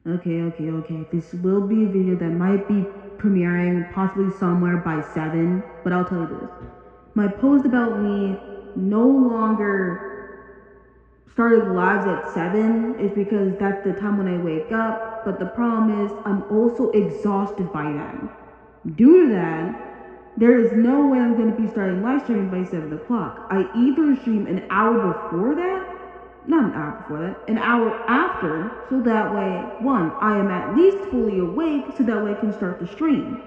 Okay. This will be a video that might be premiering possibly somewhere by 7, but I'll tell you this. My post about me no longer starting lives at 7 is because that's the time when I wake up, but the problem is I'm also exhausted by then. Due to that, there is no way I'm going to be starting live streaming by 7 o'clock. I either stream an hour before that, not an hour before that, an hour after, so that way, one, I am at least fully awake, so that way I can start the stream.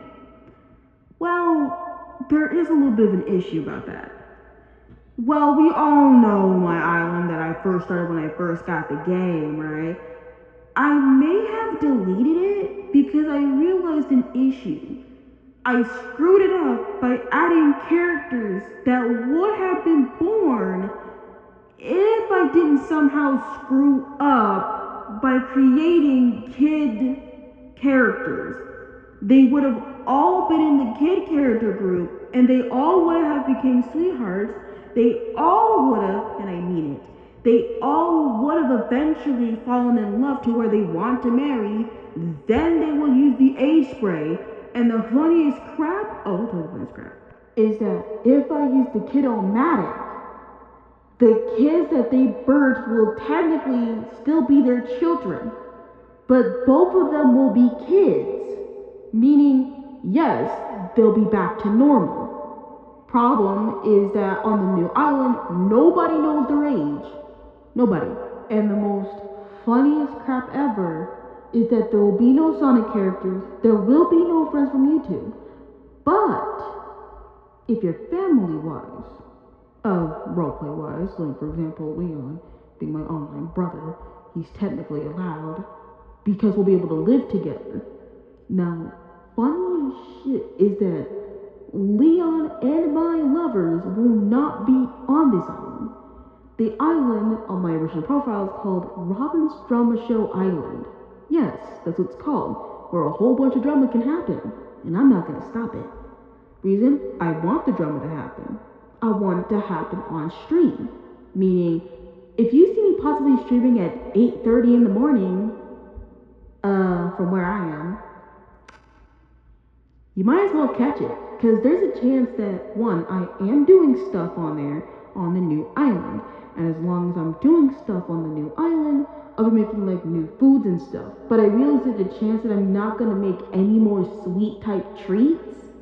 Well, there is a little bit of an issue about that. Well, we all know my island that I first started when I first got the game, right? I may have deleted it because I realized an issue. I screwed it up by adding characters that would have been born if I didn't somehow screw up by creating kid characters. They would have all been in the kid character group, and they all would have become sweethearts. They all would have, and I mean it, they all would have eventually fallen in love to where they want to marry. Then they will use the age spray. And the funniest crap, oh, we'll tell you the funniest crap, is that if I use the Kid-O-Matic, the kids that they birth will technically still be their children, but both of them will be kids, meaning, yes, they'll be back to normal. Problem is that on the new island, nobody knows their age. Nobody. And the most funniest crap ever is that there will be no Sonic characters, there will be no friends from YouTube. But if you're family wise, roleplay wise, like for example, Leon being my online brother, he's technically allowed because we'll be able to live together. Now, funny as shit is that Leon and my lovers will not be on this island. The island on my original profile is called Robin's Drama Show Island. Yes, that's what it's called, where a whole bunch of drama can happen, and I'm not gonna stop it. Reason? I want the drama to happen. I want it to happen on stream. Meaning, if you see me possibly streaming at 8:30 in the morning, from where I am, you might as well catch it. Because there's a chance that, one, I am doing stuff on there on the new island. And as long as I'm doing stuff on the new island, I'll be making like new foods and stuff. But I realize there's a chance that I'm not gonna make any more sweet type treats.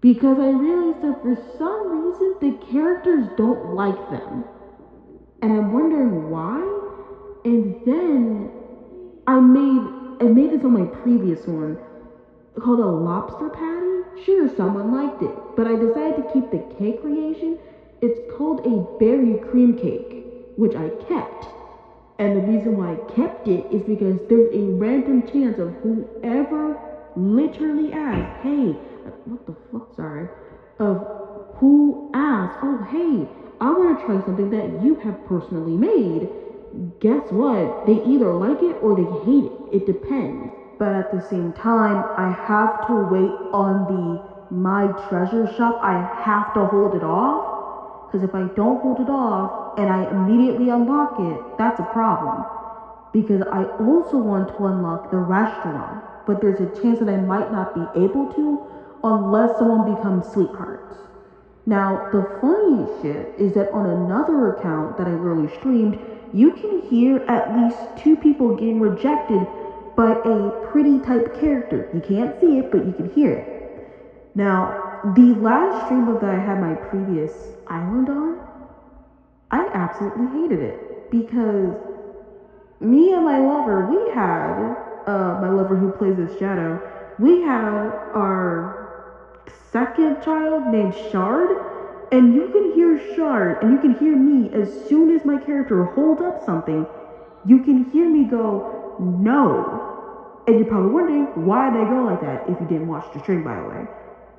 Because I realized that for some reason the characters don't like them. And I'm wondering why. And then I made this on my previous one called a lobster patty. Sure, someone liked it, but I decided to keep the cake creation. It's called a berry cream cake, which I kept. And the reason why I kept it is because there's a random chance of whoever literally asked, hey, what the fuck, sorry, of who asked, oh, hey, I want to try something that you have personally made. Guess what? They either like it or they hate it. It depends. But at the same time, I have to wait on the My Treasure Shop. I have to hold it off. Because if I don't hold it off and I immediately unlock it, that's a problem. Because I also want to unlock the restaurant. But there's a chance that I might not be able to unless someone becomes sweethearts. Now, the funny shit is that on another account that I literally streamed, you can hear at least 2 people getting rejected by a pretty type character. You can't see it, but you can hear it. Now, the last stream that I had my previous island on, I absolutely hated it because me and my lover, we had, my lover who plays as Shadow, we had our second child named Shard, and you can hear Shard, and you can hear me as soon as my character holds up something, you can hear me go, no. And you're probably wondering, why did I go like that if you didn't watch the stream, by the way.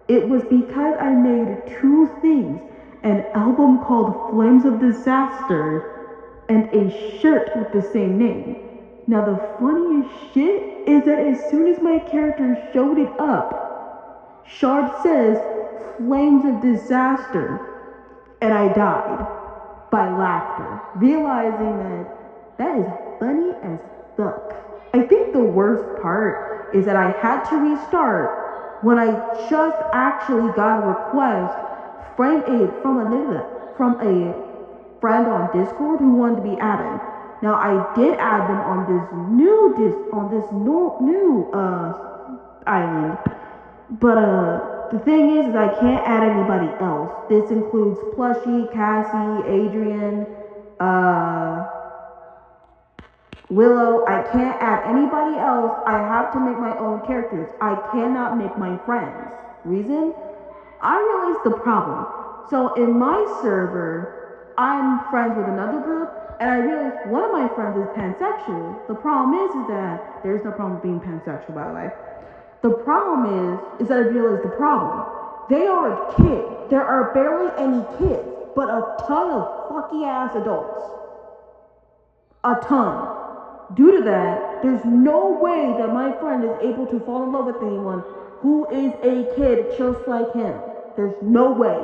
It was because I made 2 things, an album called Flames of Disaster, and a shirt with the same name. Now the funniest shit is that as soon as my character showed it up, Shard says, Flames of Disaster, and I died by laughter, realizing that is funny as fuck. I think the worst part is that I had to restart when I just actually got a request from a friend on Discord who wanted to be added. Now I did add them on this new island, but the thing is I can't add anybody else. This includes Plushie, Cassie, Adrian, Willow. I can't add anybody else. I have to make my own characters. I cannot make my friends. Reason? I realized the problem. So in my server, I'm friends with another group, and I realized one of my friends is pansexual. The problem is that there's no problem with being pansexual, by the way. The problem is that I realized the problem. They are a kid. There are barely any kids, but a ton of fucky ass adults. A ton. Due to that, there's no way that my friend is able to fall in love with anyone who is a kid just like him. There's no way.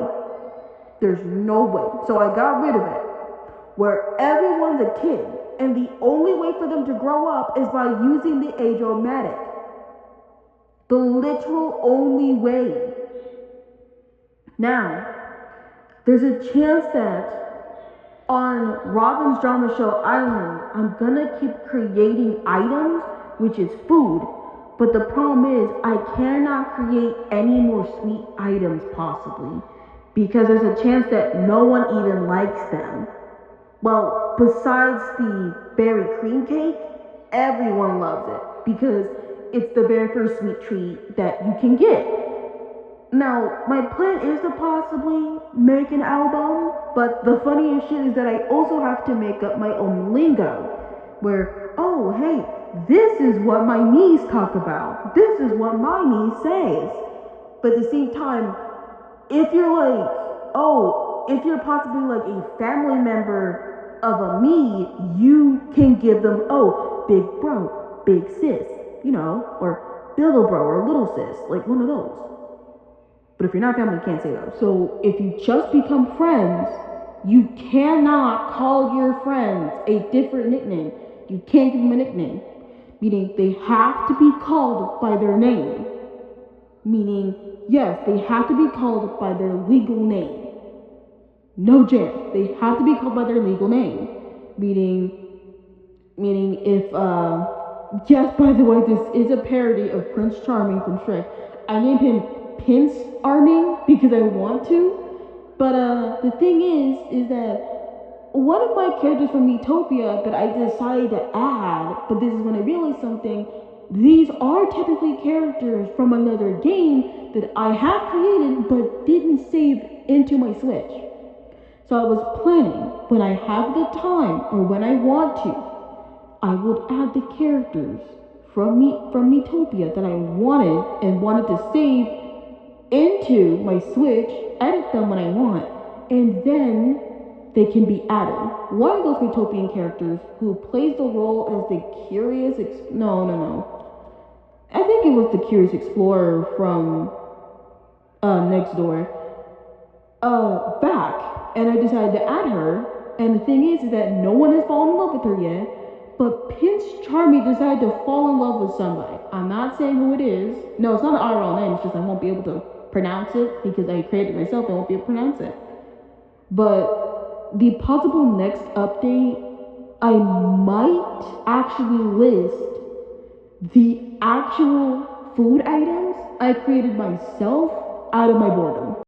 There's no way. So I got rid of it. Where everyone's a kid, and the only way for them to grow up is by using the age-o-matic. The literal only way. Now, there's a chance that on Robin's Drama Show Island, I'm gonna keep creating items, which is food. But the problem is, I cannot create any more sweet items possibly, because there's a chance that no one even likes them. Well, besides the berry cream cake, everyone loves it, because it's the very first sweet treat that you can get. Now, my plan is to possibly make an album, but the funniest shit is that I also have to make up my own lingo, where, oh, hey, this is what my niece talk about. This is what my niece says. But at the same time, if you're like, oh, if you're possibly like a family member of a me, you can give them, oh, big bro, big sis, or little bro or little sis, like one of those. But if you're not family, you can't say that. So if you just become friends, you cannot call your friends a different nickname. You can't give them a nickname. Meaning they have to be called by their name. Meaning, yes, they have to be called by their legal name. No jam. They have to be called by their legal name. Meaning if, yes, by the way, this is a parody of Prince Charming from Shrek. I named him Prince Arming because I want to. But the thing is that one of my characters from Miitopia that I decided to add, but this is when I realized something, these are technically characters from another game that I have created but didn't save into my Switch. So I was planning, when I have the time or when I want to, I would add the characters from Miitopia that I wanted to save into my Switch, edit them when I want, and then they can be added. One of those Miitopian characters who plays the role as the Curious I think it was the Curious Explorer from Next Door. Back, and I decided to add her. And the thing is that no one has fallen in love with her yet. But Prince Charming decided to fall in love with somebody. I'm not saying who it is. No, it's not an IRL name. It's just I won't be able to pronounce it because I created it myself. I won't be able to pronounce it. But the possible next update, I might actually list the actual food items I created myself out of my boredom.